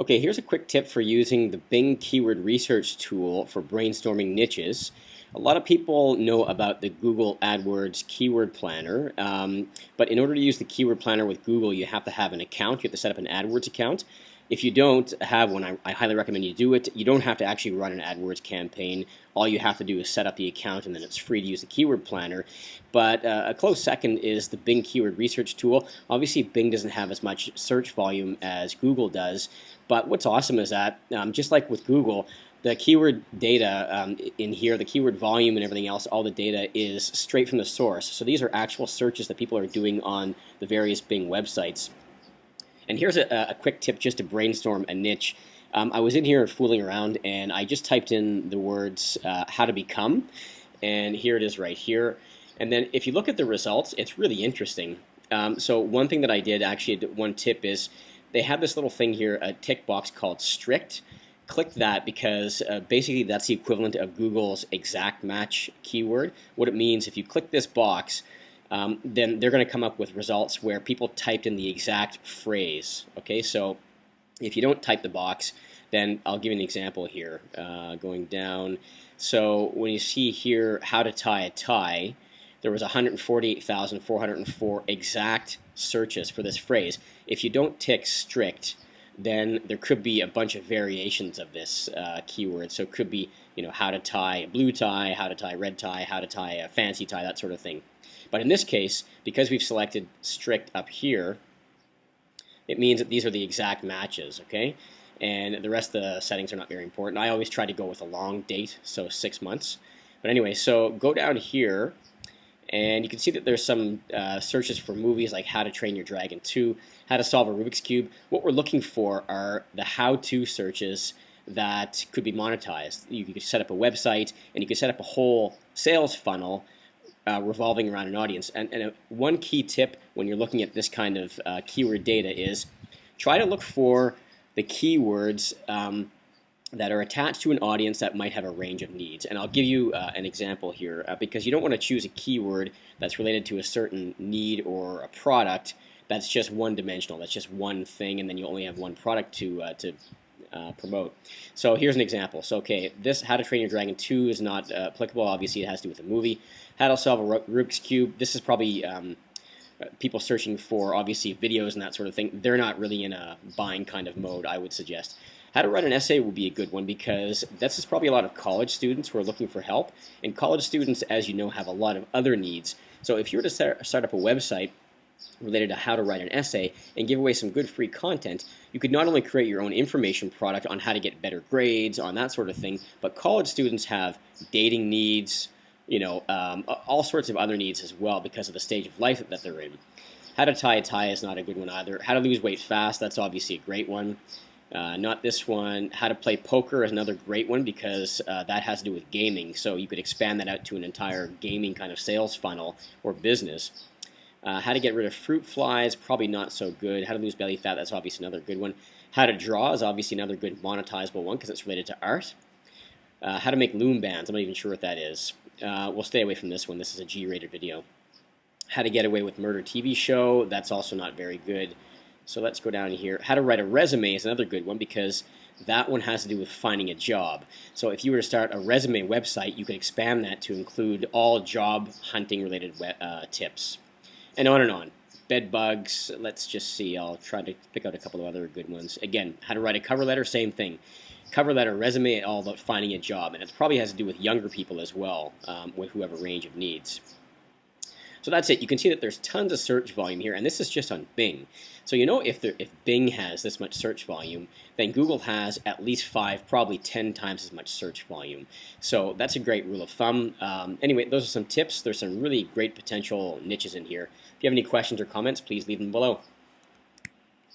Okay, here's a quick tip for using the Bing keyword research tool for brainstorming niches. A lot of people know about the Google AdWords keyword planner, but in order to use the keyword planner with Google, you have to have an account. You have to set up an AdWords account. If you don't have one, I highly recommend you do it. You don't have to actually run an AdWords campaign. All you have to do is set up the account, and then it's free to use the keyword planner. But a close second is the Bing keyword research tool. Obviously, Bing doesn't have as much search volume as Google does, but what's awesome is that, just like with Google, the keyword data in here, the keyword volume and everything else, all the data is straight from the source. So these are actual searches that people are doing on the various Bing websites. And here's a quick tip just to brainstorm a niche. I was in here fooling around, and I just typed in the words how to become, and here it is right here. And then if you look at the results, it's really interesting. So one thing that I did, actually, one tip is they have this little thing here, a tick box called strict. Click that because basically that's the equivalent of Google's exact match keyword. What it means, if you click this box, then they're going to come up with results where people typed in the exact phrase. Okay, so if you don't type the box, then I'll give you an example here. Going down, so when you see here how to tie a tie, there was 148,404 exact searches for this phrase. If you don't tick strict, then there could be a bunch of variations of this keyword. So it could be, how to tie a blue tie, how to tie a red tie, how to tie a fancy tie, that sort of thing. But in this case, because we've selected strict up here, it means that these are the exact matches, okay? And the rest of the settings are not very important. I always try to go with a long date, so 6 months. But anyway, so go down here, and you can see that there's some searches for movies like How to Train Your Dragon 2, How to Solve a Rubik's Cube. What we're looking for are the how-to searches that could be monetized. You could set up a website, and you could set up a whole sales funnel revolving around an audience. And one key tip when you're looking at this kind of keyword data is try to look for the keywords that are attached to an audience that might have a range of needs. And I'll give you an example here because you don't want to choose a keyword that's related to a certain need or a product that's just one-dimensional, that's just one thing, and then you only have one product to promote. So here's an example. So okay, this How to Train Your Dragon 2 is not applicable. Obviously, it has to do with a movie. How to Solve a Rubik's Cube. This is probably people searching for, obviously, videos and that sort of thing. They're not really in a buying kind of mode, I would suggest. How to write an essay will be a good one because this is probably a lot of college students who are looking for help. And college students, as you know, have a lot of other needs. So if you were to start up a website related to how to write an essay and give away some good free content, you could not only create your own information product on how to get better grades, on that sort of thing, but college students have dating needs, all sorts of other needs as well because of the stage of life that they're in. How to tie a tie is not a good one either. How to lose weight fast, that's obviously a great one. Not this one. How to play poker is another great one because that has to do with gaming, so you could expand that out to an entire gaming kind of sales funnel or business. How to get rid of fruit flies, probably not so good. How to lose belly fat, that's obviously another good one. How to draw is obviously another good monetizable one because it's related to art. How to make loom bands, I'm not even sure what that is. We'll stay away from this one. This is a G-rated video. How to get away with murder TV show, that's also not very good. So let's go down here. How to write a resume is another good one because that one has to do with finding a job. So if you were to start a resume website, you could expand that to include all job hunting related tips. And on and on. Bed bugs, let's just see. I'll try to pick out a couple of other good ones. Again, how to write a cover letter, same thing. Cover letter, resume, all about finding a job. And it probably has to do with younger people as well, who have a range of needs. So that's it. You can see that there's tons of search volume here, and this is just on Bing. So if Bing has this much search volume, then Google has at least 5, probably 10 times as much search volume. So that's a great rule of thumb. Anyway, those are some tips. There's some really great potential niches in here. If you have any questions or comments, please leave them below.